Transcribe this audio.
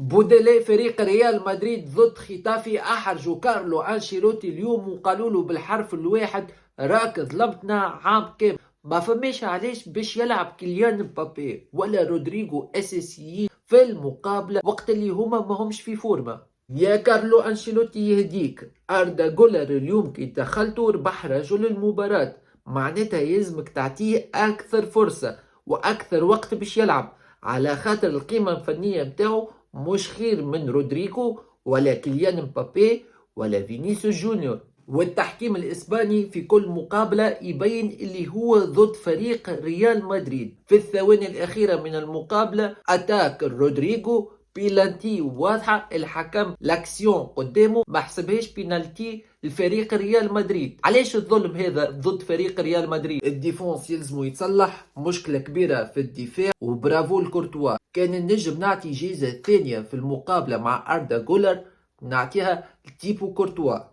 بوديلي فريق ريال مدريد ضد ختافي أحرجوا كارلو أنشيلوتي اليوم وقالوا له بالحرف الواحد راك ظلمتنا عام كامل. ما فماش علاش باش يلعب كيليان مبابي ولا رودريغو أساسيين في المقابلة وقت اللي هما ما همش في فورمة. يا كارلو أنشيلوتي يهديك، أردا جولر اليوم كي دخلته ربح رجل المباراة، معناتها يلزمك تعطيه أكثر فرصة وأكثر وقت باش يلعب، على خاطر القيمة الفنية متاعو مش خير من رودريغو ولا كيليان مبابي ولا فينيسيوس جونيور. والتحكيم الإسباني في كل مقابلة يبين اللي هو ضد فريق ريال مدريد. في الثواني الأخيرة من المقابلة أتاك رودريغو بيلانتي واضحة، الحكم لاكسيون قدامه ما حسبهاش بينالتي لفريق ريال مدريد. علاش الظلم هذا ضد فريق ريال مدريد؟ الديفونس يلزمو يتصلح، مشكلة كبيرة في الدفاع، وبرافو الكورتوا. كان النجم نعطي جيزة ثانية في المقابلة مع أردا جولر نعطيها لتيبو كورتوا.